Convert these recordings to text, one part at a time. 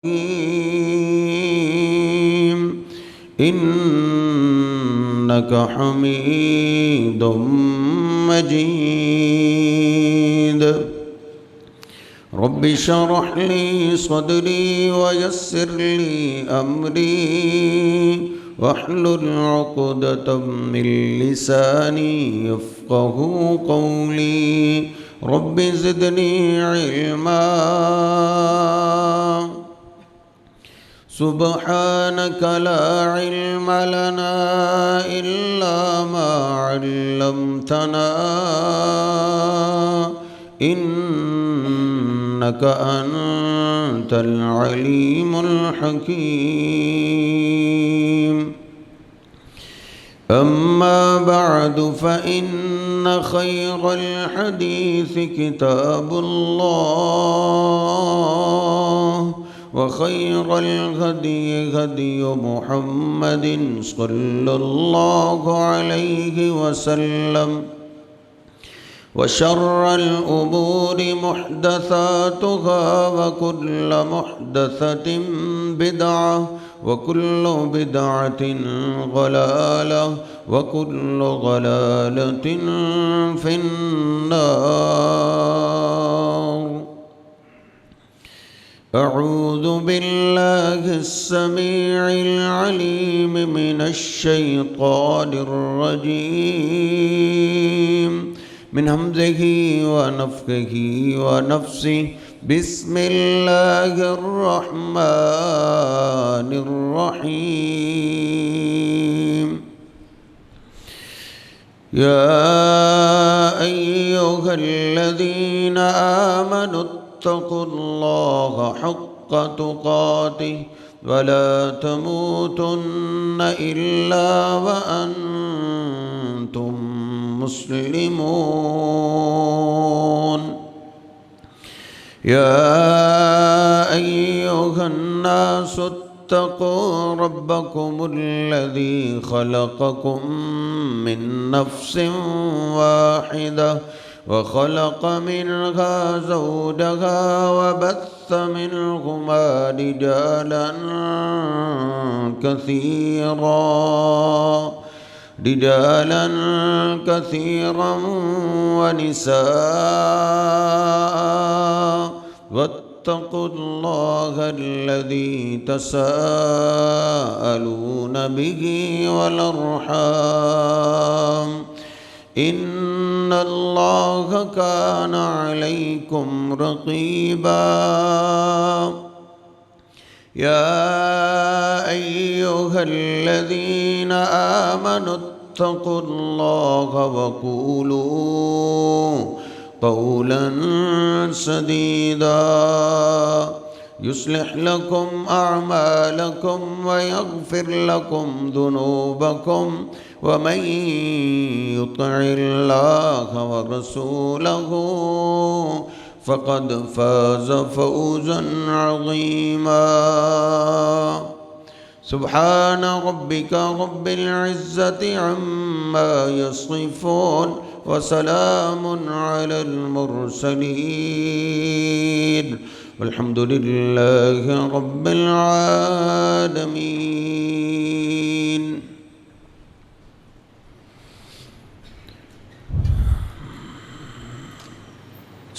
إنك حميد مجيد رب اشرح لي صدري ويسر لي أمري واحلل عقدة من لساني يفقه قولي رب زدني علما سبحانك لا علم لنا إلا ما علمتنا إنك أنت العليم الحكيم أما بعد فإن خير الحديث كتاب الله وخير الهدي هدي محمد صلى الله عليه وسلم وشر الأمور محدثاتها وكل محدثة بدعة وكل بدعة ضلالة وكل ضلالة في النار. أعوذ بالله السميع العليم من الشيطان الرجيم من همزه ونفخه ونفسه بسم الله الرحمن الرحيم يا أيها الذين آمنوا اتقوا الله حق تقاته ولا تموتن إلا وأنتم مسلمون يا أيها الناس اتقوا ربكم الذي خلقكم من نفس واحدة وخلق منها زوجها وبث منهما رجالا كثيرا ونساء واتقوا الله الذي تساءلون به والأرحام إن الله كان عليكم رقيبا يا أيها الذين آمنوا اتقوا الله وقولوا قولا سديدا يصلح لكم أعمالكم ويغفر لكم ذنوبكم ومن يطع الله ورسوله فقد فاز فوزا عظيما سبحان ربك رب العزة عما يصفون وسلام على المرسلين والحمد لله رب العالمين.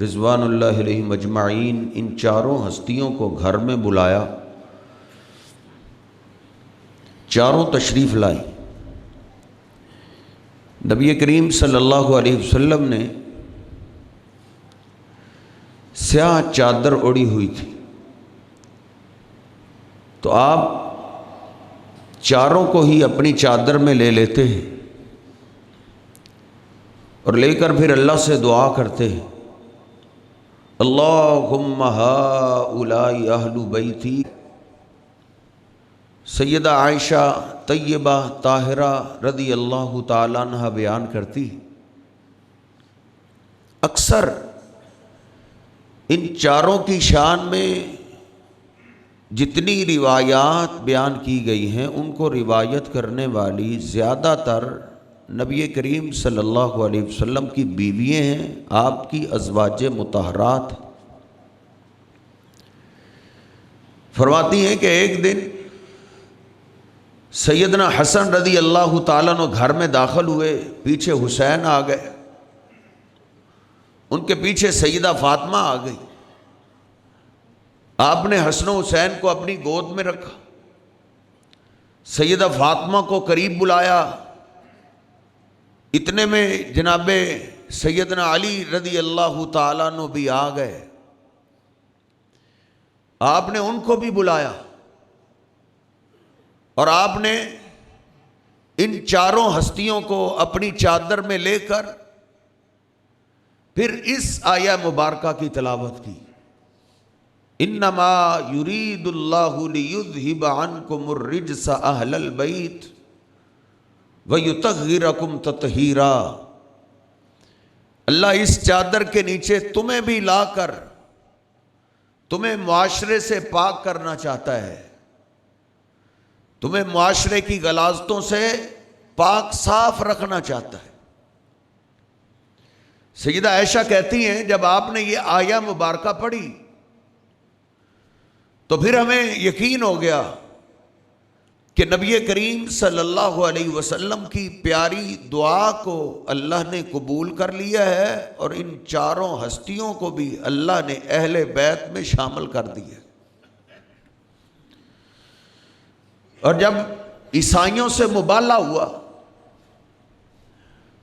رضوان اللہ علیہم اجمعین، ان چاروں ہستیوں کو گھر میں بلایا، چاروں تشریف لائی۔ نبی کریم صلی اللہ علیہ وسلم نے سیاہ چادر اوڑھی ہوئی تھی، تو آپ چاروں کو ہی اپنی چادر میں لے لیتے ہیں اور لے کر پھر اللہ سے دعا کرتے ہیں، اللہم ہؤلاء اہل بیتی۔ سیدہ عائشہ طیبہ طاہرہ رضی اللہ تعالیٰ عنہ بیان کرتی، اکثر ان چاروں کی شان میں جتنی روایات بیان کی گئی ہیں ان کو روایت کرنے والی زیادہ تر نبی کریم صلی اللہ علیہ وسلم کی بیوییں ہیں، آپ کی ازواج مطہرات۔ فرماتی ہیں کہ ایک دن سیدنا حسن رضی اللہ تعالیٰ عنہ گھر میں داخل ہوئے، پیچھے حسین آ گئے، ان کے پیچھے سیدہ فاطمہ آ گئی۔ آپ نے حسن و حسین کو اپنی گود میں رکھا، سیدہ فاطمہ کو قریب بلایا، اتنے میں جناب سیدنا علی رضی اللہ تعالیٰ عنہ بھی آ گئے، آپ نے ان کو بھی بلایا اور آپ نے ان چاروں ہستیوں کو اپنی چادر میں لے کر پھر اس آیہ مبارکہ کی تلاوت کی، انما یرید اللہ لیذہب عنکم الرجس اہل البیت ویطہرکم تطہیرا۔ اللہ اس چادر کے نیچے تمہیں بھی لا کر تمہیں معاشرے سے پاک کرنا چاہتا ہے، تمہیں معاشرے کی غلاظتوں سے پاک صاف رکھنا چاہتا ہے۔ سیدہ عائشہ کہتی ہیں جب آپ نے یہ آیہ مبارکہ پڑھی تو پھر ہمیں یقین ہو گیا کہ نبی کریم صلی اللہ علیہ وسلم کی پیاری دعا کو اللہ نے قبول کر لیا ہے اور ان چاروں ہستیوں کو بھی اللہ نے اہل بیت میں شامل کر دیا۔ اور جب عیسائیوں سے مبالہ ہوا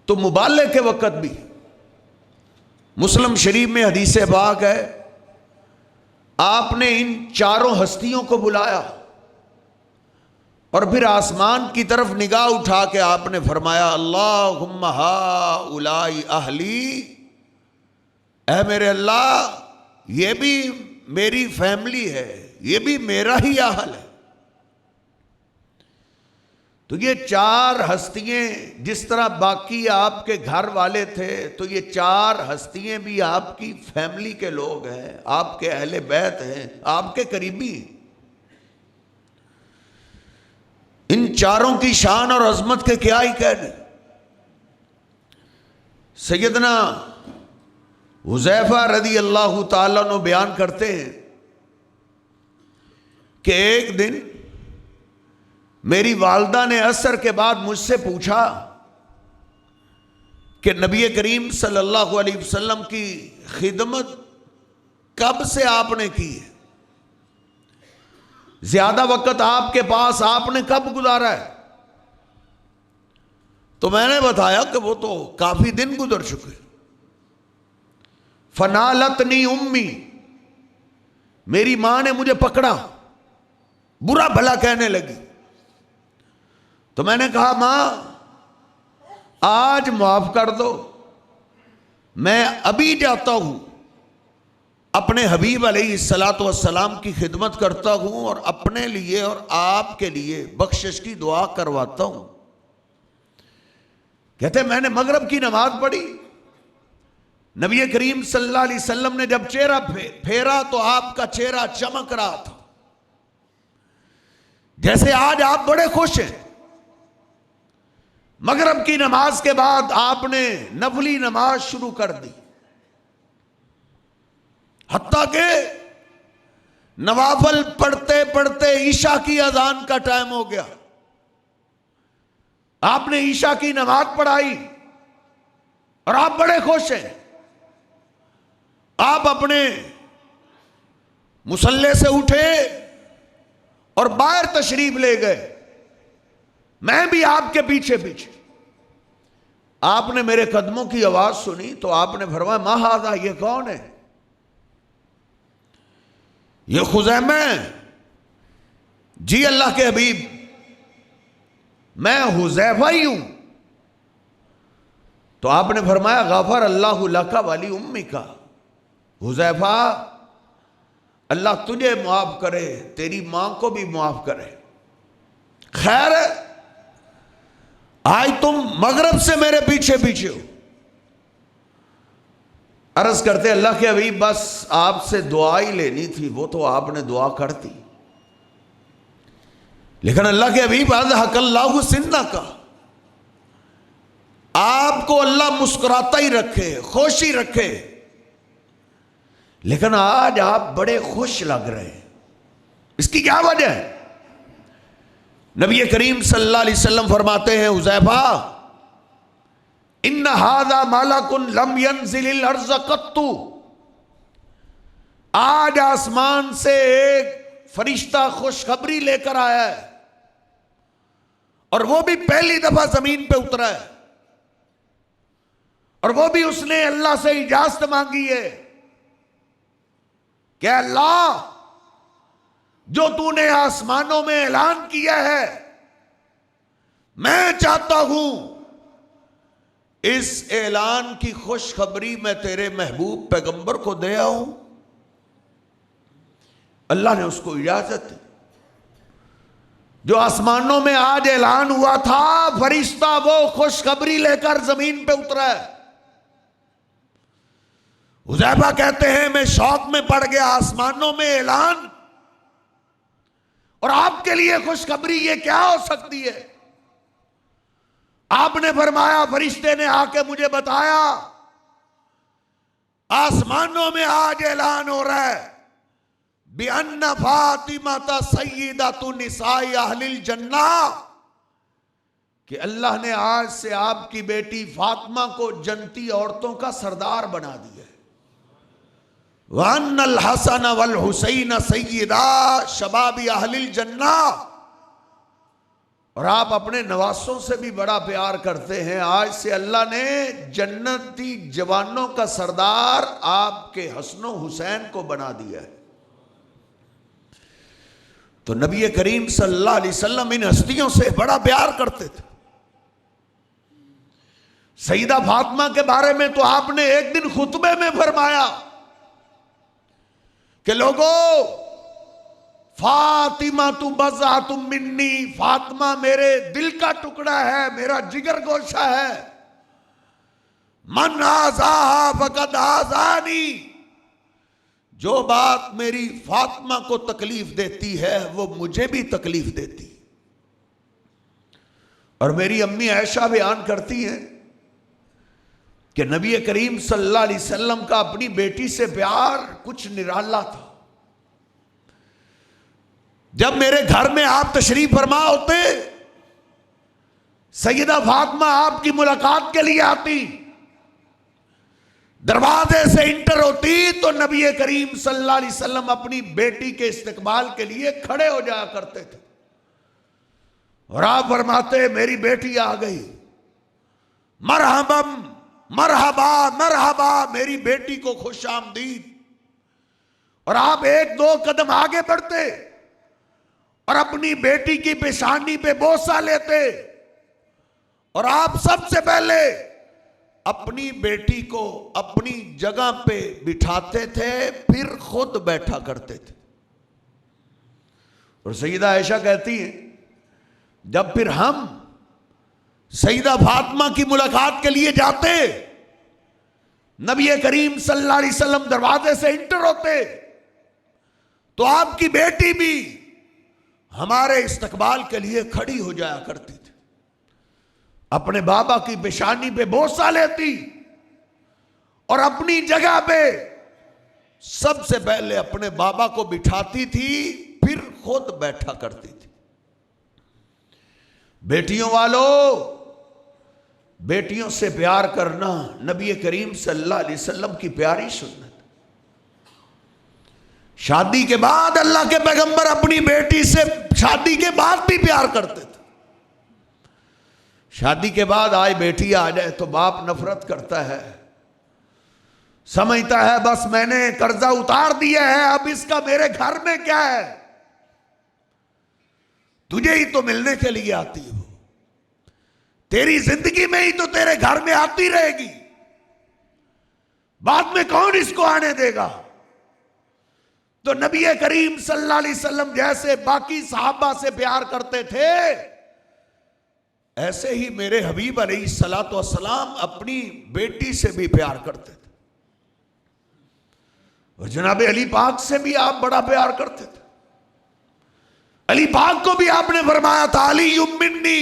تو مبالے کے وقت بھی مسلم شریف میں حدیث پاک ہے، آپ نے ان چاروں ہستیوں کو بلایا اور پھر آسمان کی طرف نگاہ اٹھا کے آپ نے فرمایا، اللہم ہؤلاء اہلی، اے میرے اللہ یہ بھی میری فیملی ہے، یہ بھی میرا ہی اہل ہے۔ تو یہ چار ہستیاں جس طرح باقی آپ کے گھر والے تھے، تو یہ چار ہستیاں بھی آپ کی فیملی کے لوگ ہیں، آپ کے اہل بیت ہیں، آپ کے قریبی ہیں۔ ان چاروں کی شان اور عظمت کے کیا ہی کہنے۔ سیدنا حذیفہ رضی اللہ تعالیٰ عنہ بیان کرتے ہیں کہ ایک دن میری والدہ نے عصر کے بعد مجھ سے پوچھا کہ نبی کریم صلی اللہ علیہ وسلم کی خدمت کب سے آپ نے کی ہے، زیادہ وقت آپ کے پاس آپ نے کب گزارا ہے؟ تو میں نے بتایا کہ وہ تو کافی دن گزر چکے۔ فنالتنی امی، میری ماں نے مجھے پکڑا، برا بھلا کہنے لگی۔ تو میں نے کہا ماں آج معاف کر دو، میں ابھی جاتا ہوں اپنے حبیب علیہ الصلاۃ والسلام کی خدمت کرتا ہوں اور اپنے لیے اور آپ کے لیے بخشش کی دعا کرواتا ہوں۔ کہتے میں نے مغرب کی نماز پڑھی، نبی کریم صلی اللہ علیہ وسلم نے جب چہرہ پھیرا تو آپ کا چہرہ چمک رہا تھا، جیسے آج آپ بڑے خوش ہیں۔ مغرب کی نماز کے بعد آپ نے نفلی نماز شروع کر دی، حتیٰ کہ نوافل پڑھتے پڑھتے عشاء کی اذان کا ٹائم ہو گیا۔ آپ نے عشاء کی نماز پڑھائی اور آپ بڑے خوش ہیں۔ آپ اپنے مصلے سے اٹھے اور باہر تشریف لے گئے، میں بھی آپ کے پیچھے پیچھے۔ آپ نے میرے قدموں کی آواز سنی تو آپ نے فرمایا ما ھذا، یہ کون ہے؟ یہ خزیمہ ہے۔ جی اللہ کے حبیب، میں حذیفہ ہی ہوں۔ تو آپ نے فرمایا غفر اللہ لک ولی امک، حذیفہ اللہ تجھے معاف کرے، تیری ماں کو بھی معاف کرے۔ خیر ہے، آج تم مغرب سے میرے پیچھے پیچھے ہو۔ عرض کرتے اللہ کے حبیب بس آپ سے دعا ہی لینی تھی، وہ تو آپ نے دعا کر دی، لیکن اللہ کے حبیب اضحک اللہ سنک، آپ کو اللہ مسکراتا ہی رکھے، خوشی رکھے، لیکن آج آپ بڑے خوش لگ رہے ہیں، اس کی کیا وجہ ہے؟ نبی کریم صلی اللہ علیہ وسلم فرماتے ہیں حذیفہ ان ھذا ملک لم ینزل الارض قط، آج آسمان سے ایک فرشتہ خوشخبری لے کر آیا ہے، اور وہ بھی پہلی دفعہ زمین پہ اترا ہے، اور وہ بھی اس نے اللہ سے اجازت مانگی ہے کہ اللہ جو تو نے آسمانوں میں اعلان کیا ہے، میں چاہتا ہوں اس اعلان کی خوشخبری میں تیرے محبوب پیغمبر کو دے آؤں۔ اللہ نے اس کو اجازت دی۔ جو آسمانوں میں آج اعلان ہوا تھا، فرشتہ وہ خوشخبری لے کر زمین پہ اترا ہے۔ حذیفہ کہتے ہیں میں شوق میں پڑ گیا، آسمانوں میں اعلان اور آپ کے لیے خوشخبری، یہ کیا ہو سکتی ہے؟ آپ نے فرمایا فرشتے نے آ کے مجھے بتایا آسمانوں میں آج اعلان ہو رہا ہے بِأَنَّ فَاطِمَةَ سَيِّدَةُ نِسَاءِ أَهْلِ الْجَنَّةِ، کہ اللہ نے آج سے آپ کی بیٹی فاطمہ کو جنتی عورتوں کا سردار بنا دیا ہے۔ وَأَنَّ الْحَسَنَ وَالْحُسَيْنَ سَيِّدَا شَبَابِ أَهْلِ الْجَنَّةِ، اور آپ اپنے نواسوں سے بھی بڑا پیار کرتے ہیں، آج سے اللہ نے جنتی جوانوں کا سردار آپ کے حسن و حسین کو بنا دیا ہے۔ تو نبی کریم صلی اللہ علیہ وسلم ان ہستیوں سے بڑا پیار کرتے تھے۔ سیدہ فاطمہ کے بارے میں تو آپ نے ایک دن خطبے میں فرمایا کہ لوگو فاطمہ تو بضعۃ منی، فاطمہ میرے دل کا ٹکڑا ہے، میرا جگر گوشہ ہے، من آذاہا فقد آذانی، جو بات میری فاطمہ کو تکلیف دیتی ہے وہ مجھے بھی تکلیف دیتی۔ اور میری امی عائشہ بیان کرتی ہیں کہ نبی کریم صلی اللہ علیہ وسلم کا اپنی بیٹی سے پیار کچھ نرالا تھا۔ جب میرے گھر میں آپ تشریف فرما ہوتے، سیدہ فاطمہ آپ کی ملاقات کے لیے آتی، دروازے سے انٹر ہوتی تو نبی کریم صلی اللہ علیہ وسلم اپنی بیٹی کے استقبال کے لیے کھڑے ہو جایا کرتے تھے، اور آپ فرماتے میری بیٹی آ گئی، مرحبا مرحبا مرحبا، میری بیٹی کو خوش آمدید۔ اور آپ ایک دو قدم آگے بڑھتے اور اپنی بیٹی کی پیشانی پہ بوسہ لیتے، اور آپ سب سے پہلے اپنی بیٹی کو اپنی جگہ پہ بٹھاتے تھے، پھر خود بیٹھا کرتے تھے۔ اور سیدہ عائشہ کہتی ہیں جب پھر ہم سیدہ فاطمہ کی ملاقات کے لیے جاتے، نبی کریم صلی اللہ علیہ وسلم دروازے سے انٹر ہوتے تو آپ کی بیٹی بھی ہمارے استقبال کے لیے کھڑی ہو جایا کرتی تھی، اپنے بابا کی پیشانی پہ بوسہ لیتی اور اپنی جگہ پہ سب سے پہلے اپنے بابا کو بٹھاتی تھی، پھر خود بیٹھا کرتی تھی۔ بیٹیوں والو، بیٹیوں سے پیار کرنا نبی کریم صلی اللہ علیہ وسلم کی پیاری سنت۔ شادی کے بعد اللہ کے پیغمبر اپنی بیٹی سے شادی کے بعد بھی پیار کرتے تھے. شادی کے بعد آئے بیٹی آ جائے تو باپ نفرت کرتا ہے, سمجھتا ہے بس میں نے قرضہ اتار دیا ہے, اب اس کا میرے گھر میں کیا ہے, تجھے ہی تو ملنے کے لیے آتی ہو, تیری زندگی میں ہی تو تیرے گھر میں آتی رہے گی, بعد میں کون اس کو آنے دے گا. تو نبی کریم صلی اللہ علیہ وسلم جیسے باقی صحابہ سے پیار کرتے تھے, ایسے ہی میرے حبیب علیہ الصلوۃ والسلام اپنی بیٹی سے بھی پیار کرتے تھے. اور جناب علی پاک سے بھی آپ بڑا پیار کرتے تھے. علی پاک کو بھی آپ نے فرمایا تھا علی منی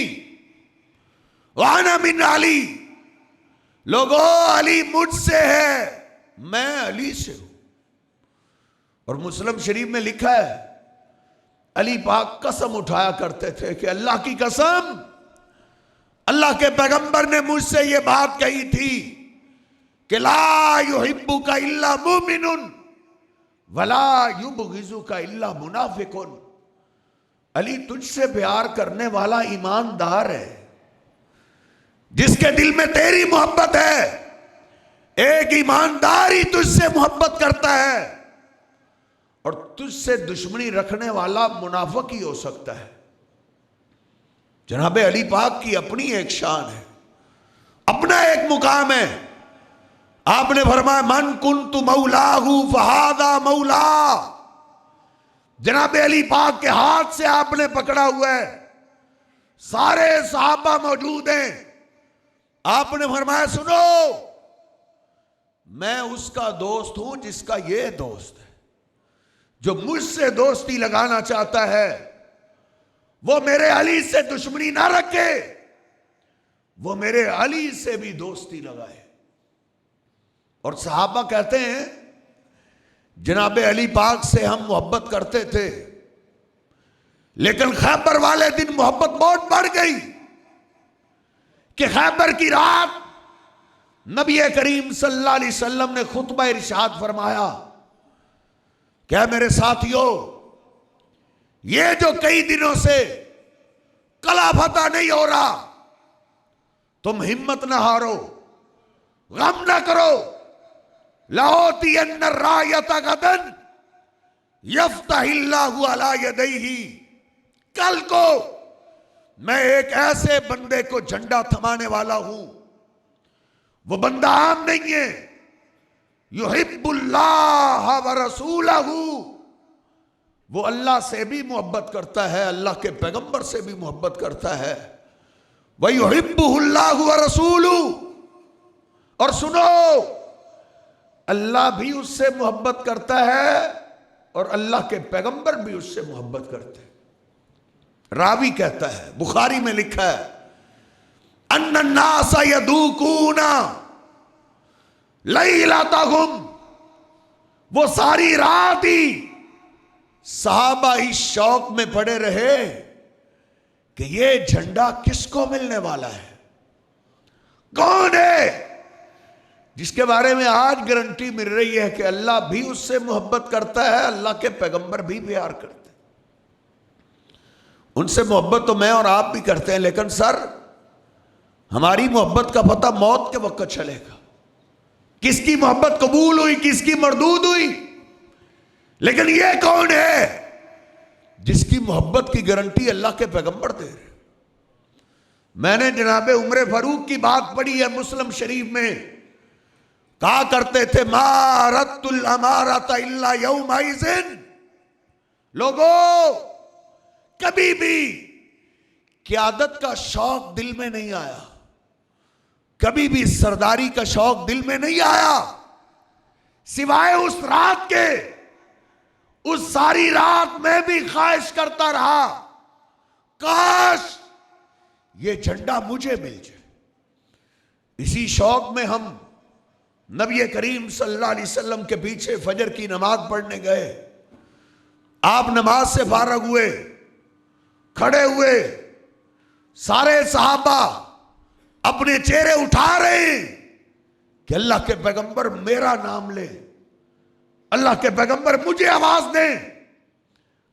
وانا من علی, لوگو علی مجھ سے ہے, میں علی سے ہوں. اور مسلم شریف میں لکھا ہے علی پاک قسم اٹھایا کرتے تھے کہ اللہ کی قسم, اللہ کے پیغمبر نے مجھ سے یہ بات کہی تھی کہ لا یحبک الا مومن ولا یبغضک الا منافق. علی تجھ سے پیار کرنے والا ایماندار ہے, جس کے دل میں تیری محبت ہے, ایک ایماندار ہی تجھ سے محبت کرتا ہے, اور تجھ سے دشمنی رکھنے والا منافق ہی ہو سکتا ہے. جناب علی پاک کی اپنی ایک شان ہے, اپنا ایک مقام ہے. آپ نے فرمایا من کنت مولاہ فہذا مولا. جناب علی پاک کے ہاتھ سے آپ نے پکڑا ہوا ہے, سارے صحابہ موجود ہیں. آپ نے فرمایا سنو, میں اس کا دوست ہوں جس کا یہ دوست ہے. جو مجھ سے دوستی لگانا چاہتا ہے وہ میرے علی سے دشمنی نہ رکھے, وہ میرے علی سے بھی دوستی لگائے. اور صحابہ کہتے ہیں جناب علی پاک سے ہم محبت کرتے تھے, لیکن خیبر والے دن محبت بہت بڑھ گئی کہ خیبر کی رات نبی کریم صلی اللہ علیہ وسلم نے خطبہ ارشاد فرمایا کہ میرے ساتھیوں, یہ جو کئی دنوں سے قلعہ فتح نہیں ہو رہا, تم ہمت نہ ہارو, غم نہ کرو. لَأُوتِيَنَّ الرَّایَةَ غَدًا یفتح اللہ علی یدیہ. کل کو میں ایک ایسے بندے کو جھنڈا تھمانے والا ہوں, وہ بندہ عام نہیں ہے, یحب اللہ ورسولہ, وہ اللہ سے بھی محبت کرتا ہے, اللہ کے پیغمبر سے بھی محبت کرتا ہے. وَيُحِبُّهُ اللَّهُ وَرَسُولُهُ, اور سنو اللہ بھی اس سے محبت کرتا ہے اور اللہ کے پیغمبر بھی اس سے محبت کرتے ہیں. راوی کہتا ہے, بخاری میں لکھا ہے ان الناس یذوقون لیلتہم, وہ ساری رات ہی صحابہ اس شوق میں پڑے رہے کہ یہ جھنڈا کس کو ملنے والا ہے, کون ہے جس کے بارے میں آج گارنٹی مل رہی ہے کہ اللہ بھی اس سے محبت کرتا ہے, اللہ کے پیغمبر بھی پیار کرتے ہیں. ان سے محبت تو میں اور آپ بھی کرتے ہیں, لیکن سر ہماری محبت کا پتہ موت کے وقت چلے گا, کس کی محبت قبول ہوئی کس کی مردود ہوئی. لیکن یہ کون ہے جس کی محبت کی گارنٹی اللہ کے پیغمبر دے رہے. میں نے جناب عمر فاروق کی بات پڑھی ہے مسلم شریف میں, کہا کرتے تھے ما اردت الامارۃ الا یومئذ. لوگو کبھی بھی قیادت کا شوق دل میں نہیں آیا, کبھی بھی سرداری کا شوق دل میں نہیں آیا, سوائے اس رات کے. اس ساری رات میں بھی خواہش کرتا رہا کاش یہ جھنڈا مجھے مل جائے. اسی شوق میں ہم نبی کریم صلی اللہ علیہ وسلم کے پیچھے فجر کی نماز پڑھنے گئے. آپ نماز سے فارغ ہوئے, کھڑے ہوئے, سارے صحابہ اپنے چہرے اٹھا رہے ہیں کہ اللہ کے پیغمبر میرا نام لے. اللہ کے پیغمبر مجھے آواز دیں.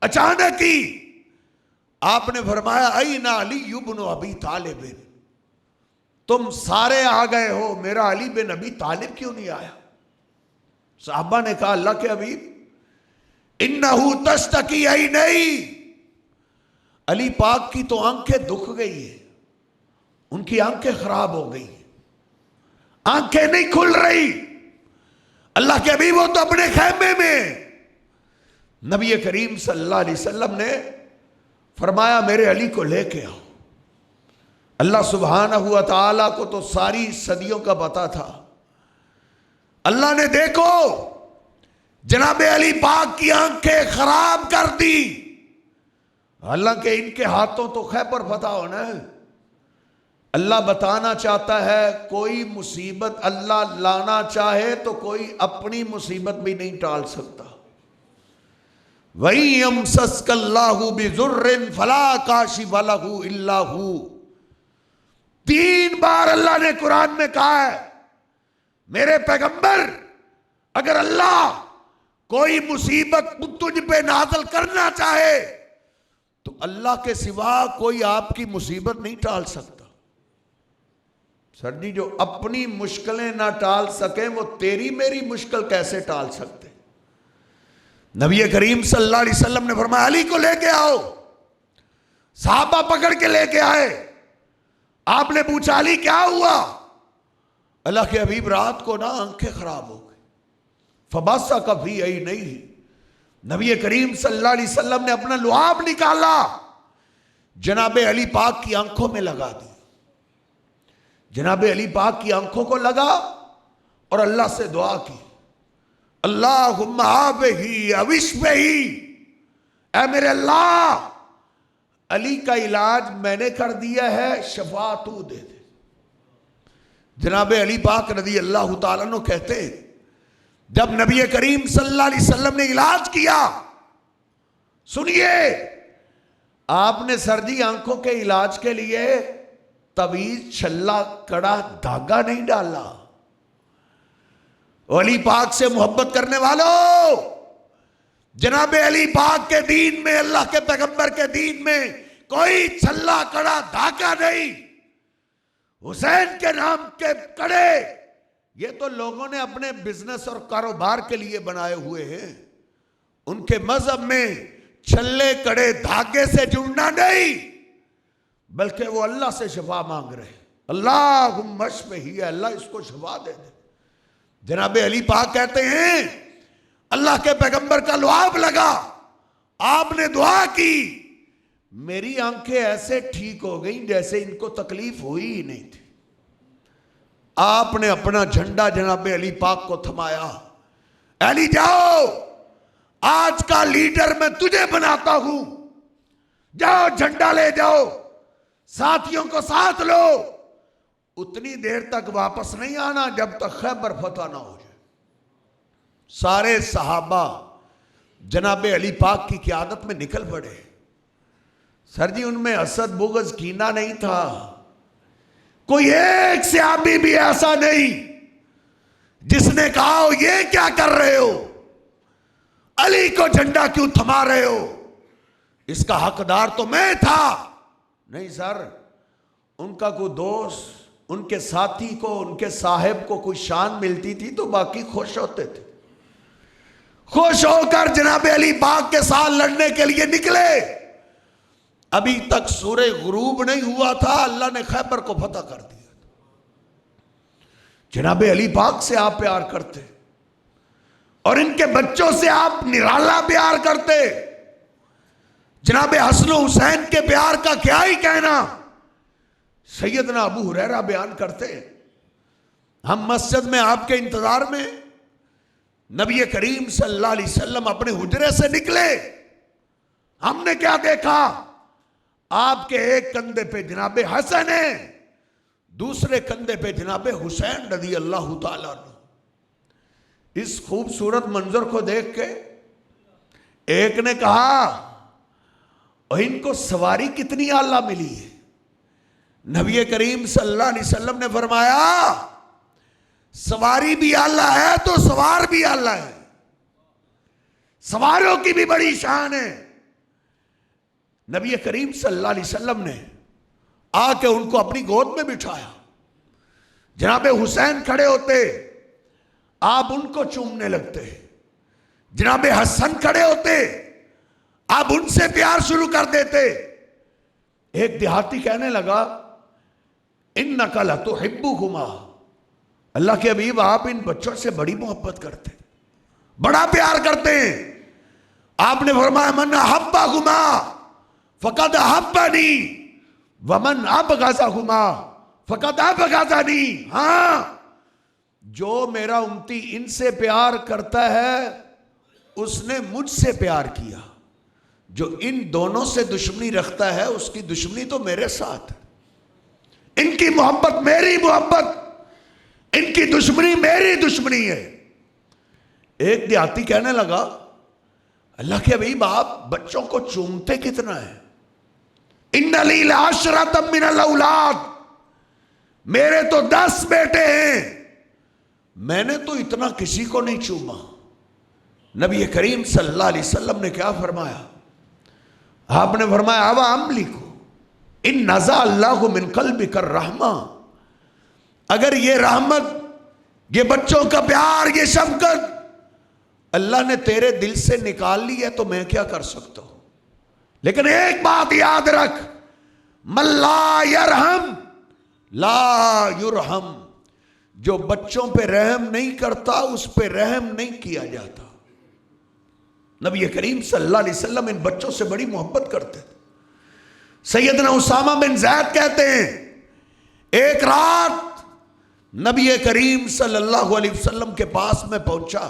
اچانک ہی آپ نے فرمایا این علی بن ابی طالب، تم سارے آ گئے ہو، میرا علی بن ابی طالب کیوں نہیں آیا؟ صحابہ نے کہا اللہ کے حبیب انہو تشتکی عینی، علی پاک کی تو آنکھیں دکھ گئی ہے، ان کی آنکھیں خراب ہو گئی، آنکھیں نہیں کھل رہی. اللہ کے حبیب وہ تو اپنے خیمے میں. نبی کریم صلی اللہ علیہ وسلم نے فرمایا میرے علی کو لے کے آؤ. اللہ سبحانہ و تعالیٰ کو تو ساری صدیوں کا پتہ تھا. اللہ نے دیکھو جناب علی پاک کی آنکھیں خراب کر دی. حالانکہ ان کے ہاتھوں تو خیبر فتح ہونا ہے. اللہ بتانا چاہتا ہے کوئی مصیبت اللہ لانا چاہے تو کوئی اپنی مصیبت بھی نہیں ٹال سکتا. وَإِن يَمْسَسْكَ اللَّهُ بِضُرٍّ فَلَا كَاشِفَ لَهُ إِلَّا هُوَ. 3 بار اللہ نے قرآن میں کہا ہے میرے پیغمبر اگر اللہ کوئی مصیبت تجھ پہ نازل کرنا چاہے تو اللہ کے سوا کوئی آپ کی مصیبت نہیں ٹال سکتا. سر جی جو اپنی مشکلیں نہ ٹال سکیں وہ تیری میری مشکل کیسے ٹال سکتے؟ نبی کریم صلی اللہ علیہ وسلم نے فرمایا علی کو لے کے آؤ. صحابہ پکڑ کے لے کے آئے. آپ نے پوچھا علی کیا ہوا؟ اللہ کے حبیب رات کو نا آنکھیں خراب ہو گئی. فبصق فی عینیہ، نبی کریم صلی اللہ علیہ وسلم نے اپنا لعاب نکالا جناب علی پاک کی آنکھوں میں لگا دی. جناب علی پاک کی آنکھوں کو لگا اور اللہ سے دعا کی اللہم عافہی او اشفہی، اے میرے اللہ علی کا علاج میں نے کر دیا ہے، شفا تو دے دے. جناب علی پاک رضی اللہ تعالیٰ عنہ کہتے ہیں جب نبی کریم صلی اللہ علیہ وسلم نے علاج کیا، سنیے آپ نے سردی آنکھوں کے علاج کے لیے طویل چھلا کڑا دھاگا نہیں ڈالا. علی پاک سے محبت کرنے والوں، جناب علی پاک کے دین میں، اللہ کے پیغمبر کے دین میں کوئی چھلا کڑا دھاگا نہیں. حسین کے نام کے کڑے یہ تو لوگوں نے اپنے بزنس اور کاروبار کے لیے بنائے ہوئے ہیں. ان کے مذہب میں چھلے کڑے دھاگے سے جڑنا نہیں بلکہ وہ اللہ سے شفا مانگ رہے ہیں. اللہم اشفہی، اللہ اس کو شفا دے دے. جناب علی پاک کہتے ہیں اللہ کے پیغمبر کا لعاب لگا، آپ نے دعا کی، میری آنکھیں ایسے ٹھیک ہو گئیں جیسے ان کو تکلیف ہوئی ہی نہیں تھی. آپ نے اپنا جھنڈا جناب علی پاک کو تھمایا. علی جاؤ، آج کا لیڈر میں تجھے بناتا ہوں، جاؤ جھنڈا لے جاؤ، ساتھیوں کو ساتھ لو. اتنی دیر تک واپس نہیں آنا جب تک خیبر فتح نہ ہو جائے. سارے صحابہ جناب علی پاک کی قیادت میں نکل پڑے. سر جی ان میں حسد بغض کینہ نہیں تھا. کوئی ایک صحابی بھی ایسا نہیں جس نے کہا ہو یہ کیا کر رہے ہو، علی کو جھنڈا کیوں تھما رہے ہو، اس کا حقدار تو میں تھا. نہیں سر، ان کا کوئی دوست، ان کے ساتھی کو، ان کے صاحب کو کوئی شان ملتی تھی تو باقی خوش ہوتے تھے. خوش ہو کر جناب علی پاک کے ساتھ لڑنے کے لیے نکلے. ابھی تک سورہ غروب نہیں ہوا تھا، اللہ نے خیبر کو فتح کر دیا. جناب علی پاک سے آپ پیار کرتے اور ان کے بچوں سے آپ نرالا پیار کرتے. جناب حسن و حسین کے پیار کا کیا ہی کہنا. سیدنا ابو ہریرہ بیان کرتے ہم مسجد میں آپ کے انتظار میں، نبی کریم صلی اللہ علیہ وسلم اپنے حجرے سے نکلے. ہم نے کیا دیکھا؟ آپ کے ایک کندھے پہ جناب حسن ہے، دوسرے کندھے پہ جناب حسین رضی اللہ تعالیٰ عنہ. اس خوبصورت منظر کو دیکھ کے ایک نے کہا اور ان کو سواری کتنی اعلیٰ ملی ہے. نبی کریم صلی اللہ علیہ وسلم نے فرمایا سواری بھی اعلیٰ ہے تو سوار بھی اعلیٰ ہے. سواروں کی بھی بڑی شان ہے. نبی کریم صلی اللہ علیہ وسلم نے آ کے ان کو اپنی گود میں بٹھایا. جناب حسین کھڑے ہوتے, آپ ان کو چومنے لگتے. جناب حسن کھڑے ہوتے, آپ ان سے پیار شروع کر دیتے. ایک دیہاتی کہنے لگا اِنَّكَ لَتُحِبُّهُمَا, اللہ کے حبیب آپ ان بچوں سے بڑی محبت کرتے, بڑا پیار کرتے ہیں. آپ نے فرمایا مَنْ أَحَبَّهُمَا فَقَدْ أَحَبَّنِي وَمَنْ أَبْغَضَهُمَا فَقَدْ أَبْغَضَنِي. ہاں, جو میرا امتی ان سے پیار کرتا ہے اس نے مجھ سے پیار کیا. جو ان دونوں سے دشمنی رکھتا ہے اس کی دشمنی تو میرے ساتھ ہے. ان کی محبت میری محبت, ان کی دشمنی میری دشمنی ہے. ایک دیہاتی کہنے لگا اللہ کے حبیب آپ بچوں کو چومتے کتنا ہے؟ اِنَّ لِي لَعَشْرَةً مِّنَ الْأَوْلَادِ, میرے تو 10 بیٹے ہیں, میں نے تو اتنا کسی کو نہیں چوما. نبی کریم صلی اللہ علیہ وسلم نے کیا فرمایا؟ آپ نے فرمایا اَوَ أَمْلِكُ ان نزع اللہ من قلبک الرحمہ, اگر یہ رحمت, یہ بچوں کا پیار, یہ شفقت اللہ نے تیرے دل سے نکال لی ہے تو میں کیا کر سکتا ہوں. لیکن ایک بات یاد رکھ, من لا یرحم لا یرحم, جو بچوں پہ رحم نہیں کرتا اس پہ رحم نہیں کیا جاتا. نبی کریم صلی اللہ علیہ وسلم ان بچوں سے بڑی محبت کرتے تھے. سیدنا اسامہ بن زید کہتے ہیں ایک رات نبی کریم صلی اللہ علیہ وسلم کے پاس میں پہنچا.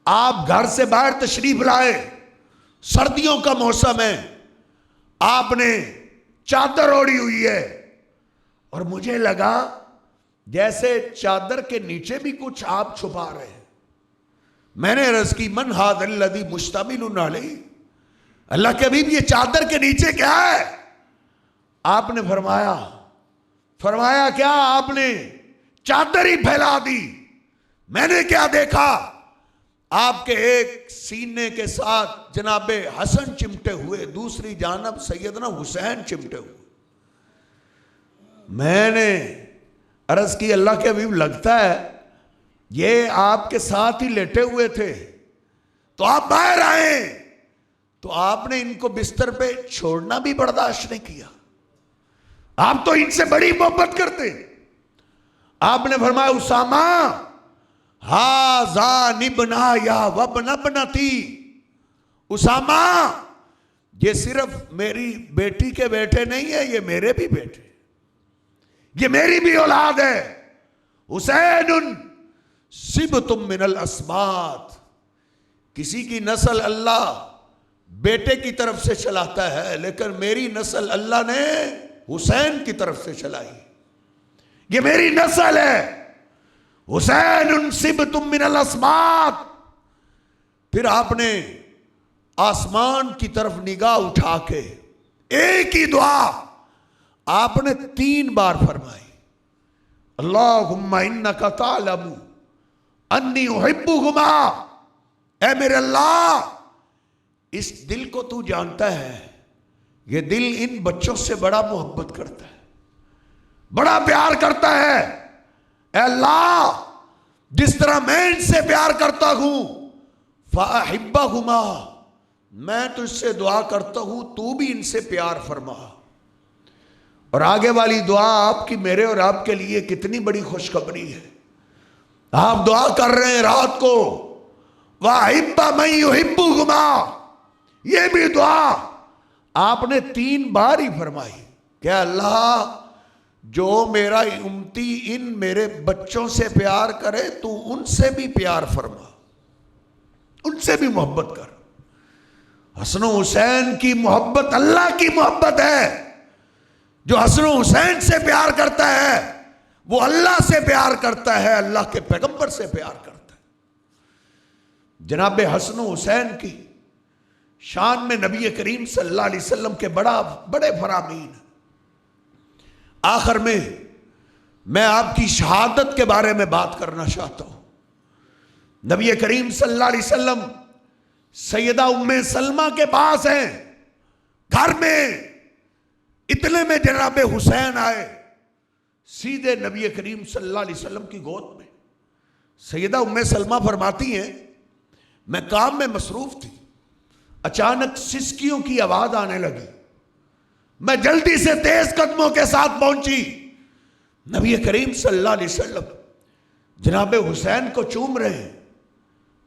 آپ گھر سے باہر تشریف لائے, سردیوں کا موسم ہے, آپ نے چادر اوڑھی ہوئی ہے, اور مجھے لگا جیسے چادر کے نیچے بھی کچھ آپ چھپا رہے ہیں. میں نے عرض کی من ھذا الذی مشتمل علیہ, اللہ کے حبیب یہ چادر کے نیچے کیا ہے؟ آپ نے فرمایا کیا؟ آپ نے چادر ہی پھیلا دی. میں نے کیا دیکھا؟ آپ کے ایک سینے کے ساتھ جناب حسن چمٹے ہوئے, دوسری جانب سیدنا حسین چمٹے ہوئے. میں نے عرض کی اللہ کے حبیب لگتا ہے یہ آپ کے ساتھ ہی لیٹے ہوئے تھے, تو آپ باہر آئیں تو آپ نے ان کو بستر پہ چھوڑنا بھی برداشت نہیں کیا. آپ تو ان سے بڑی محبت کرتے. آپ نے فرمایا اسامہ ھذا ابنایا وابن ابنتی, اسامہ یہ صرف میری بیٹی کے بیٹے نہیں ہے, یہ میرے بھی بیٹے, یہ میری بھی اولاد ہے. حسین صبت من الاسباط, کسی کی نسل اللہ بیٹے کی طرف سے چلاتا ہے, لیکن میری نسل اللہ نے حسین کی طرف سے چلائی. یہ میری نسل ہے. حسین صبت من الاسباط. پھر آپ نے آسمان کی طرف نگاہ اٹھا کے ایک ہی دعا آپ نے 3 بار فرمائی, اللہم انک تعلم انی احبہما, اے میرے اللہ اس دل کو تو جانتا ہے, یہ دل ان بچوں سے بڑا محبت کرتا ہے, بڑا پیار کرتا ہے. اے اللہ جس طرح میں ان سے پیار کرتا ہوں فَأَحِبَّهُمَا, میں تجھ سے دعا کرتا ہوں تو بھی ان سے پیار فرما. اور آگے والی دعا آپ کی میرے اور آپ کے لیے کتنی بڑی خوشخبری ہے. آپ دعا کر رہے ہیں رات کو وَأَحِبَّ مَن يُحِبُّهُمَا, یہ بھی دعا آپ نے 3 بار ہی فرمائی کہ اللہ جو میرا امتی ان میرے بچوں سے پیار کرے تو ان سے بھی پیار فرما, ان سے بھی محبت کر. حسن و حسین کی محبت اللہ کی محبت ہے. جو حسن و حسین سے پیار کرتا ہے وہ اللہ سے پیار کرتا ہے, اللہ کے پیغمبر سے پیار کرتا ہے. جناب حسن و حسین کی شان میں نبی کریم صلی اللہ علیہ وسلم کے بڑے فرامین. آخر میں آپ کی شہادت کے بارے میں بات کرنا چاہتا ہوں. نبی کریم صلی اللہ علیہ وسلم سیدہ ام سلمہ کے پاس ہیں، گھر میں، اتنے میں جناب حسین آئے سیدھے نبی کریم صلی اللہ علیہ وسلم کی گود میں۔ سیدہ ام سلمہ فرماتی ہیں میں کام میں مصروف تھی، اچانک سسکیوں کی آواز آنے لگی، میں جلدی سے تیز قدموں کے ساتھ پہنچی، نبی کریم صلی اللہ علیہ وسلم جناب حسین کو چوم رہے ہیں،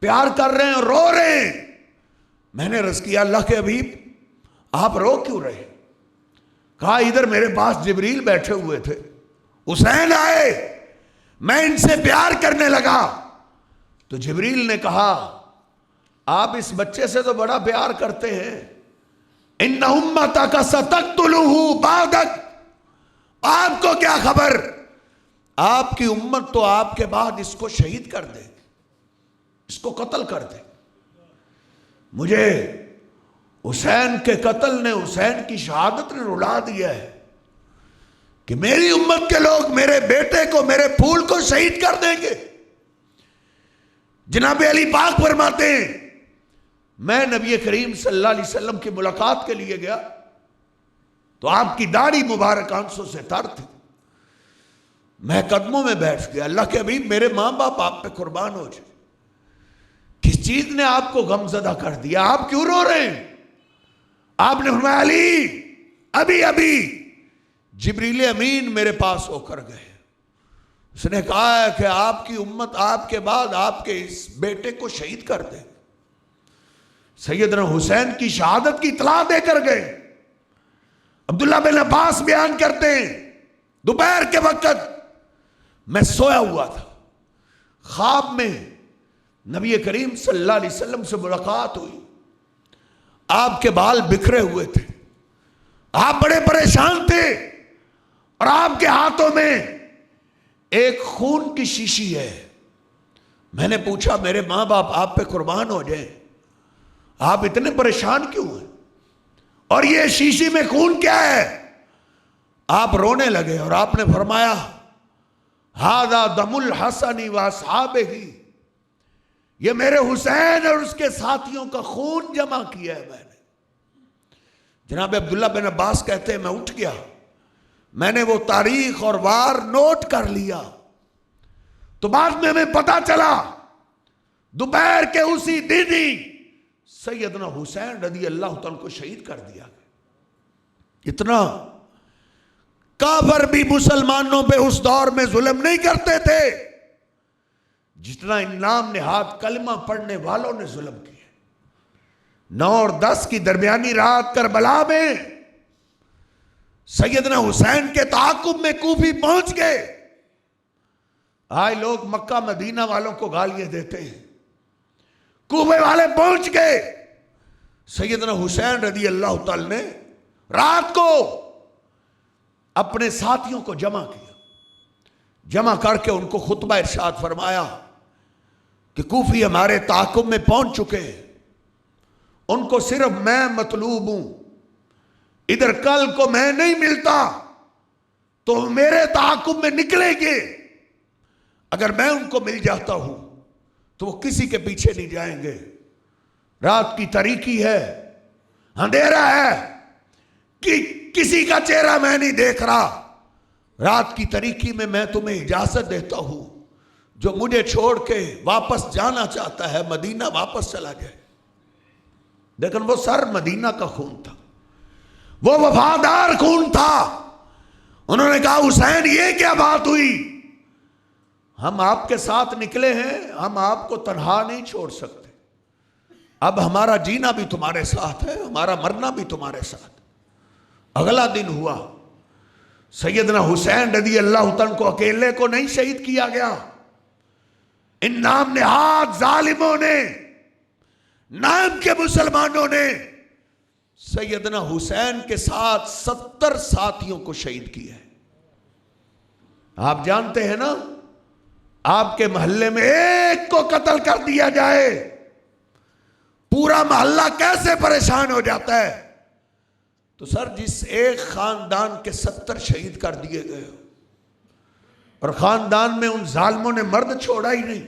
پیار کر رہے ہیں اور رو رہے ہیں۔ میں نے عرض کیا اللہ کے حبیب آپ رو کیوں رہے؟ کہا ادھر میرے پاس جبریل بیٹھے ہوئے تھے، حسین آئے، میں ان سے پیار کرنے لگا تو جبریل نے کہا آپ اس بچے سے تو بڑا پیار کرتے ہیں، ان امتک ستقتلہ بعدک، آپ کو کیا خبر، آپ کی امت تو آپ کے بعد اس کو شہید کر دے، اس کو قتل کر دے۔ مجھے حسین کے قتل نے، حسین کی شہادت نے رلا دیا ہے کہ میری امت کے لوگ میرے بیٹے کو، میرے پھول کو شہید کر دیں گے۔ جناب علی پاک فرماتے ہیں میں نبی کریم صلی اللہ علیہ وسلم کی ملاقات کے لیے گیا تو آپ کی داڑھی مبارک آنسوں سے تر تھی، میں قدموں میں بیٹھ گیا، اللہ کے حبیب میرے ماں باپ آپ پہ قربان ہو جائے، کس چیز نے آپ کو غم زدہ کر دیا، آپ کیوں رو رہے ہیں؟ آپ نے فرمایا علی ابھی جبریل امین میرے پاس ہو کر گئے، اس نے کہا ہے کہ آپ کی امت آپ کے بعد آپ کے اس بیٹے کو شہید کر دے۔ سیدنا حسین کی شہادت کی اطلاع دے کر گئے۔ عبداللہ بن عباس بیان کرتے ہیں دوپہر کے وقت میں سویا ہوا تھا، خواب میں نبی کریم صلی اللہ علیہ وسلم سے ملاقات ہوئی، آپ کے بال بکھرے ہوئے تھے، آپ بڑے پریشان تھے اور آپ کے ہاتھوں میں ایک خون کی شیشی ہے۔ میں نے پوچھا میرے ماں باپ آپ پہ قربان ہو جائیں، آپ اتنے پریشان کیوں ہیں اور یہ شیشی میں خون کیا ہے؟ آپ رونے لگے اور آپ نے فرمایا ھذا دم الحسن واصحابہ، یہ میرے حسین اور اس کے ساتھیوں کا خون جمع کیا ہے میں نے۔ جناب عبداللہ بن عباس کہتے ہیں میں اٹھ گیا، میں نے وہ تاریخ اور وار نوٹ کر لیا تو بعد میں ہمیں پتا چلا دوپہر کے اسی دن ہی سیدنا حسین رضی اللہ تعالیٰ کو شہید کر دیا گیا۔ اتنا کافر بھی مسلمانوں پہ اس دور میں ظلم نہیں کرتے تھے جتنا ان نام نہاد کلمہ پڑھنے والوں نے ظلم کیا۔ 9 اور 10 کی درمیانی رات کربلا میں سیدنا حسین کے تعاقب میں کوفی پہنچ گئے۔ آج لوگ مکہ مدینہ والوں کو گالیاں دیتے ہیں، کوفے والے پہنچ گئے۔ سیدنا حسین رضی اللہ تعالی نے رات کو اپنے ساتھیوں کو جمع کیا، جمع کر کے ان کو خطبہ ارشاد فرمایا کہ کوفی ہمارے تعاقب میں پہنچ چکے ہیں، ان کو صرف میں مطلوب ہوں، ادھر کل کو میں نہیں ملتا تو میرے تعاقب میں نکلیں گے، اگر میں ان کو مل جاتا ہوں تو وہ کسی کے پیچھے نہیں جائیں گے۔ رات کی تاریکی ہے، اندھیرا ہے کہ کسی کا چہرہ میں نہیں دیکھ رہا، رات کی تاریکی میں میں تمہیں اجازت دیتا ہوں، جو مجھے چھوڑ کے واپس جانا چاہتا ہے مدینہ واپس چلا جائے۔ لیکن وہ سر مدینہ کا خون تھا، وہ وفادار خون تھا۔ انہوں نے کہا حسین یہ کیا بات ہوئی، ہم آپ کے ساتھ نکلے ہیں، ہم آپ کو تنہا نہیں چھوڑ سکتے، اب ہمارا جینا بھی تمہارے ساتھ ہے، ہمارا مرنا بھی تمہارے ساتھ۔ اگلا دن ہوا، سیدنا حسین رضی اللہ عنہ کو اکیلے کو نہیں شہید کیا گیا، ان نام نہاد ظالموں نے، نام کے مسلمانوں نے سیدنا حسین کے ساتھ 70 ساتھیوں کو شہید کیا ہے۔ آپ جانتے ہیں نا، آپ کے محلے میں ایک کو قتل کر دیا جائے پورا محلہ کیسے پریشان ہو جاتا ہے، تو سر جس ایک خاندان کے 70 شہید کر دیے گئے اور خاندان میں ان ظالموں نے مرد چھوڑا ہی نہیں،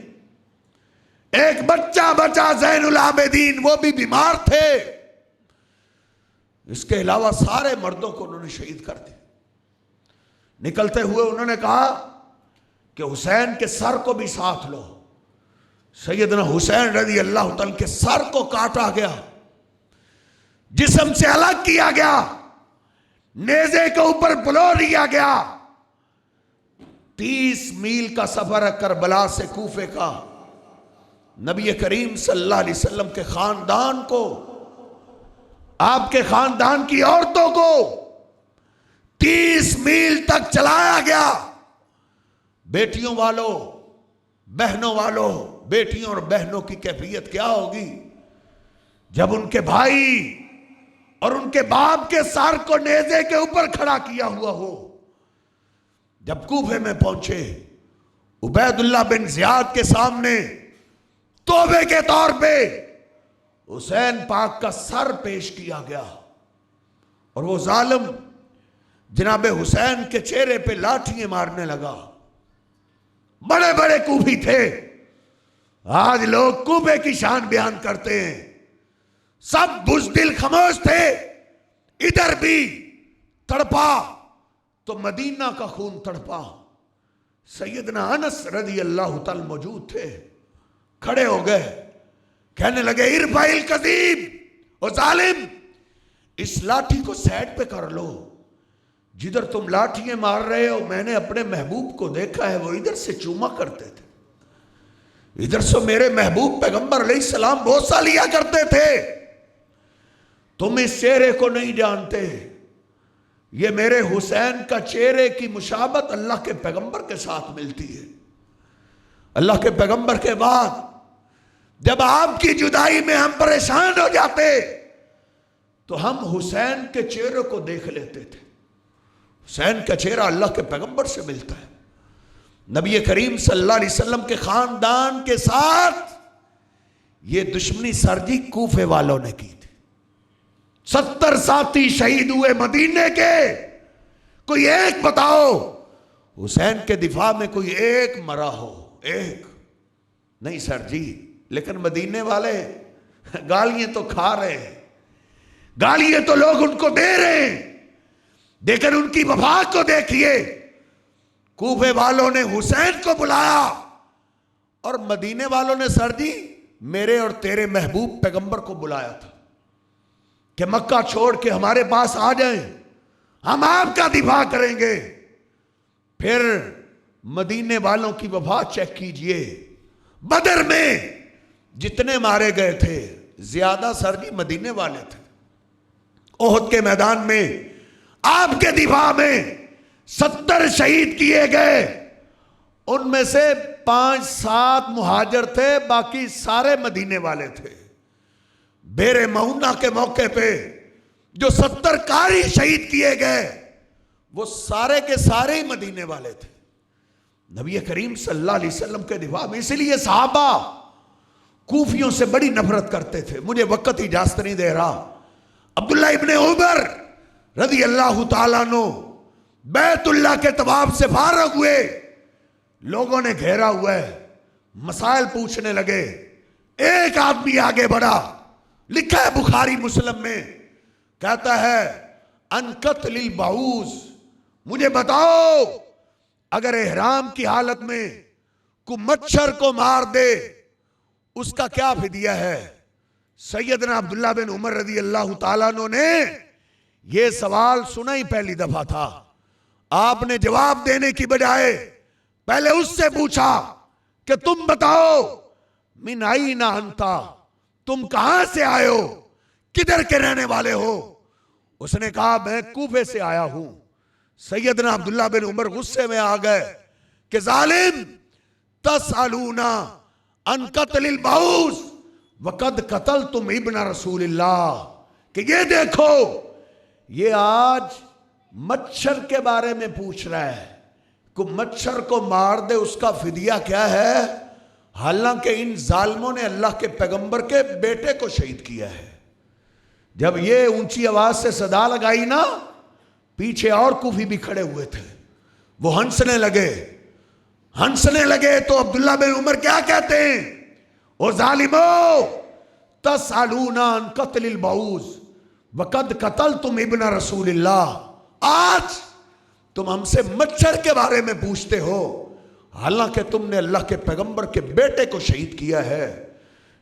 ایک بچہ بچا زین العابدین، وہ بھی بیمار تھے، اس کے علاوہ سارے مردوں کو انہوں نے شہید کر دیا۔ نکلتے ہوئے انہوں نے کہا کہ حسین کے سر کو بھی ساتھ لو۔ سیدنا حسین رضی اللہ تعالیٰ کے سر کو کاٹا گیا، جسم سے الگ کیا گیا، نیزے کے اوپر بلو لیا گیا۔ 30 میل کا سفر ہے کربلا سے کوفے کا۔ نبی کریم صلی اللہ علیہ وسلم کے خاندان کو، آپ کے خاندان کی عورتوں کو 30 میل تک چلایا گیا۔ بیٹیوں والوں، بہنوں والوں، بیٹیوں اور بہنوں کی کیفیت کیا ہوگی جب ان کے بھائی اور ان کے باپ کے سر کو نیزے کے اوپر کھڑا کیا ہوا ہو۔ جب کوفے میں پہنچے، عبید اللہ بن زیاد کے سامنے توبے کے طور پہ حسین پاک کا سر پیش کیا گیا، اور وہ ظالم جناب حسین کے چہرے پہ لاٹھیاں مارنے لگا۔ بڑے بڑے کوفی تھے، آج لوگ کوفے کی شان بیان کرتے ہیں، سب بزدل خاموش تھے۔ ادھر بھی تڑپا تو مدینہ کا خون تڑپا۔ سیدنا انس رضی اللہ تعالی موجود تھے، کھڑے ہو گئے، کہنے لگے ارفع القضیب، او ظالم، اس لاٹھی کو سائڈ پہ کر لو۔ جدھر تم لاٹھیاں مار رہے ہو، میں نے اپنے محبوب کو دیکھا ہے، وہ ادھر سے چوما کرتے تھے، ادھر سے میرے محبوب پیغمبر علیہ السلام بوسہ لیا کرتے تھے۔ تم اس چہرے کو نہیں جانتے، یہ میرے حسین کا چہرے کی مشابہت اللہ کے پیغمبر کے ساتھ ملتی ہے۔ اللہ کے پیغمبر کے بعد جب آپ کی جدائی میں ہم پریشان ہو جاتے تو ہم حسین کے چہرے کو دیکھ لیتے تھے۔ حسین کا چہرہ اللہ کے پیغمبر سے ملتا ہے۔ نبی کریم صلی اللہ علیہ وسلم کے خاندان کے ساتھ یہ دشمنی سرجی کوفے والوں نے کی تھی۔ 70 ساتھی شہید ہوئے مدینے کے، کوئی ایک بتاؤ حسین کے دفاع میں کوئی ایک مرا ہو؟ ایک نہیں سر جی، لیکن مدینے والے گالیاں تو کھا رہے ہیں، گالیاں تو لوگ ان کو دے رہے ہیں، لیکن ان کی وفا کو دیکھیے۔ کوفے والوں نے حسین کو بلایا اور مدینے والوں نے سر جی میرے اور تیرے محبوب پیغمبر کو بلایا تھا کہ مکہ چھوڑ کے ہمارے پاس آ جائیں، ہم آپ کا دفاع کریں گے۔ پھر مدینے والوں کی وفا چیک کیجئے، بدر میں جتنے مارے گئے تھے زیادہ سر جی مدینے والے تھے۔ احد کے میدان میں آپ کے دفاع میں 70 شہید کیے گئے، ان میں سے 5-7 مہاجر تھے، باقی سارے مدینے والے تھے۔ بیر معونہ کے موقع پہ جو 70 قاری شہید کیے گئے وہ سارے کے سارے ہی مدینے والے تھے۔ نبی کریم صلی اللہ علیہ وسلم کے دفاع میں، اس لیے صحابہ کوفیوں سے بڑی نفرت کرتے تھے۔ مجھے وقت اجازت نہیں دے رہا۔ عبداللہ ابن عمر رضی اللہ تعالیٰ عنہ بیت اللہ کے طواف سے فارغ ہوئے، لوگوں نے گھیرا ہوا ہے، مسائل پوچھنے لگے۔ ایک آدمی آگے بڑھا، لکھا ہے بخاری مسلم میں، کہتا ہے ان قتل البعوض، مجھے بتاؤ اگر احرام کی حالت میں کوئی مچھر کو مار دے اس کا کیا فدیہ ہے؟ سیدنا عبداللہ بن عمر رضی اللہ تعالیٰ عنہ نے یہ سوال سنا ہی پہلی دفعہ تھا۔ آپ نے جواب دینے کی بجائے پہلے اس سے پوچھا کہ تم بتاؤ من این انتا، تم کہاں سے آئے ہو، کدھر کے رہنے والے ہو؟ اس نے کہا میں کوفے سے آیا ہوں۔ سیدنا عبداللہ بن عمر غصے میں آ گئے کہ ظالم، تسألونا ان قتل البعوض وقد قتلتم ابن رسول اللہ، کہ یہ دیکھو یہ آج مچھر کے بارے میں پوچھ رہا ہے، کوئی مچھر کو مار دے اس کا فدیہ کیا ہے، حالانکہ ان ظالموں نے اللہ کے پیغمبر کے بیٹے کو شہید کیا ہے۔ جب یہ اونچی آواز سے صدا لگائی نا، پیچھے اور کوفی بھی کھڑے ہوئے تھے، وہ ہنسنے لگے تو عبداللہ بن عمر کیا کہتے ہیں؟ او ظالمو تسألون عن قتل البعوض وقد قتلتم ابن رسول اللہ، آج تم ہم سے مچھر کے بارے میں پوچھتے ہو، حالانکہ تم نے اللہ کے پیغمبر کے بیٹے کو شہید کیا ہے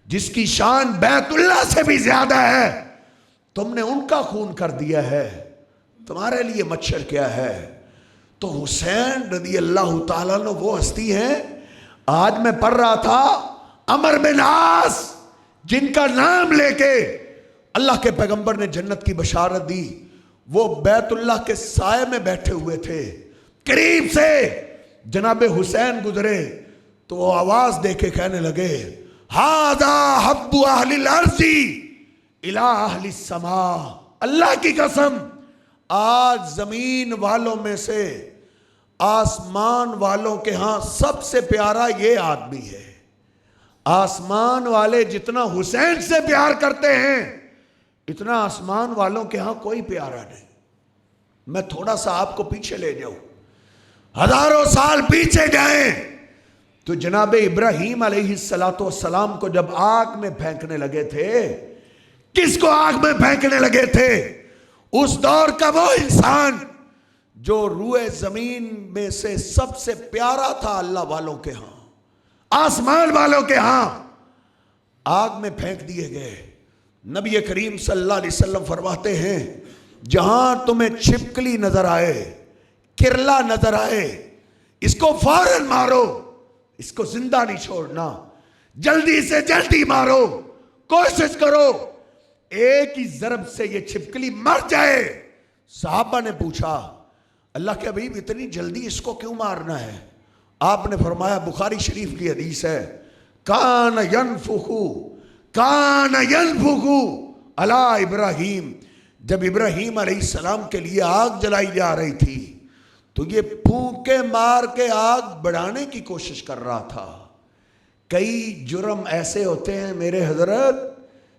جس کی شان بیت اللہ سے بھی زیادہ ہے، تم نے ان کا خون کر دیا ہے، تمہارے لیے مچھر کیا ہے؟ تو حسین رضی اللہ تعالیٰ عنہ وہ ہستی ہیں، آج میں پڑھ رہا تھا عمر بن عاص جن کا نام لے کے اللہ کے پیغمبر نے جنت کی بشارت دی، وہ بیت اللہ کے سائے میں بیٹھے ہوئے تھے، قریب سے جناب حسین گزرے تو وہ آواز دے کے کہنے لگے ھذا حب اہل الارض الی اہل السماء، اللہ کی قسم آج زمین والوں میں سے آسمان والوں کے ہاں سب سے پیارا یہ آدمی ہے۔ آسمان والے جتنا حسین سے پیار کرتے ہیں اتنا آسمان والوں کے ہاں کوئی پیارا نہیں۔ میں تھوڑا سا آپ کو پیچھے لے جاؤں، ہزاروں سال پیچھے جائیں تو جناب ابراہیم علیہ السلام کو جب آگ میں پھینکنے لگے تھے، کس کو آگ میں پھینکنے لگے تھے؟ اس دور کا وہ انسان جو روئے زمین میں سے سب سے پیارا تھا اللہ والوں کے ہاں، آسمان والوں کے ہاں، آگ میں پھینک دیے گئے۔ نبی کریم صلی اللہ علیہ وسلم فرماتے ہیں جہاں تمہیں چھپکلی نظر آئے، کرلا نظر آئے، اس کو فوراً مارو، اس کو زندہ نہیں چھوڑنا، جلدی سے جلدی مارو، کوشش کرو ایک ہی ضرب سے یہ چھپکلی مر جائے۔ صحابہ نے پوچھا اللہ کے حبیب اتنی جلدی اس کو کیوں مارنا ہے؟ آپ نے فرمایا، بخاری شریف کی حدیث ہے، کان ینفخو علی ابراہیم، جب ابراہیم علیہ السلام کے لیے آگ جلائی جا رہی تھی تو یہ پھونکے مار کے آگ بڑھانے کی کوشش کر رہا تھا۔ کئی جرم ایسے ہوتے ہیں میرے حضرت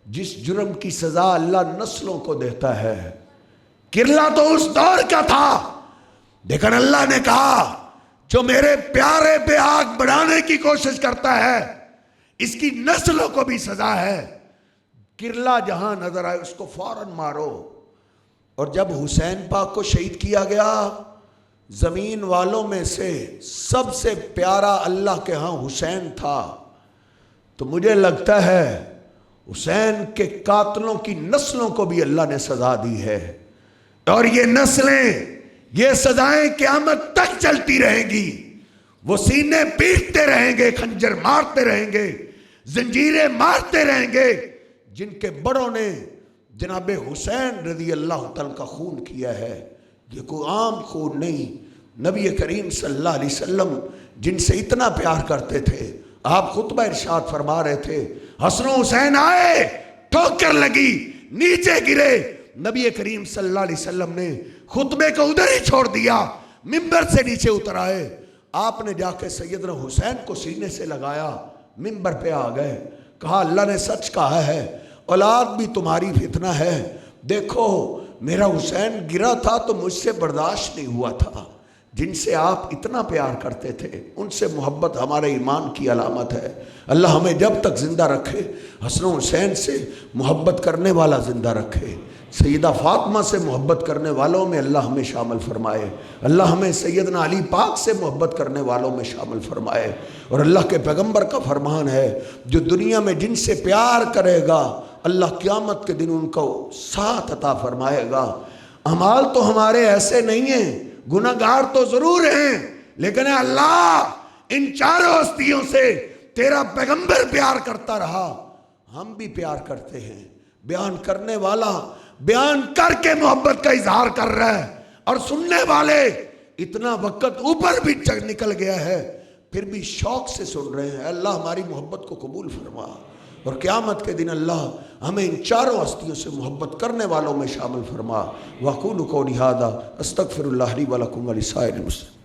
جس جرم کی سزا اللہ نسلوں کو دیتا ہے۔ کرلا تو اس دور کا تھا، لیکن اللہ نے کہا جو میرے پیارے پہ آگ بڑھانے کی کوشش کرتا ہے اس کی نسلوں کو بھی سزا ہے۔ کرلا جہاں نظر آئے اس کو فوراً مارو۔ اور جب حسین پاک کو شہید کیا گیا، زمین والوں میں سے سب سے پیارا اللہ کے ہاں حسین تھا، تو مجھے لگتا ہے حسین کے قاتلوں کی نسلوں کو بھی اللہ نے سزا دی ہے، اور یہ نسلیں، یہ سزائیں قیامت تک چلتی رہیں گی۔ وہ سینے پیٹتے رہیں گے، خنجر مارتے رہیں گے، زنجیریں مارتے رہیں گے، جن کے بڑوں نے جناب حسین رضی اللہ تعالیٰ کا خون کیا ہے۔ یہ کوئی عام خون نہیں، نبی کریم صلی اللہ علیہ وسلم جن سے اتنا پیار کرتے تھے، آپ خطبہ ارشاد فرما رہے تھے، حسن و حسین آئے، ٹھوکر لگی، نیچے گرے، نبی کریم صلی اللہ علیہ وسلم نے خطبے کو ادھر ہی چھوڑ دیا، ممبر سے نیچے اتر آئے، آپ نے جا کے سیدنا حسین کو سینے سے لگایا، ممبر پہ آ گئے، کہا اللہ نے سچ کہا ہے، اولاد بھی تمہاری فتنہ ہے، دیکھو میرا حسین گرا تھا تو مجھ سے برداشت نہیں ہوا تھا، جن سے آپ اتنا پیار کرتے تھے ان سے محبت ہمارے ایمان کی علامت ہے۔ اللہ ہمیں جب تک زندہ رکھے حسن و حسین سے محبت کرنے والا زندہ رکھے، سیدہ فاطمہ سے محبت کرنے والوں میں اللہ ہمیں شامل فرمائے، اللہ ہمیں سیدنا علی پاک سے محبت کرنے والوں میں شامل فرمائے۔ اور اللہ کے پیغمبر کا فرمان ہے جو دنیا میں جن سے پیار کرے گا اللہ قیامت کے دن ان کو ساتھ عطا فرمائے گا۔ اعمال تو ہمارے ایسے نہیں ہیں، گناہگار تو ضرور ہیں، لیکن اے اللہ ان چاروں ہستیوں سے تیرا پیغمبر پیار کرتا رہا، ہم بھی پیار کرتے ہیں۔ بیان کرنے والا بیان کر کے محبت کا اظہار کر رہا ہے، اور سننے والے اتنا وقت اوپر بھی نکل گیا ہے پھر بھی شوق سے سن رہے ہیں۔ اللہ ہماری محبت کو قبول فرما، اور قیامت کے دن اللہ ہمیں ان چاروں ہستیوں سے محبت کرنے والوں میں شامل فرما۔ وَأَقُولُ قَوْلِي هَٰذَا أَسْتَغْفِرُ اللَّهَ لِي وَلَكُمْ وَلِسَائِرِ الْمُسْلِمِينَ۔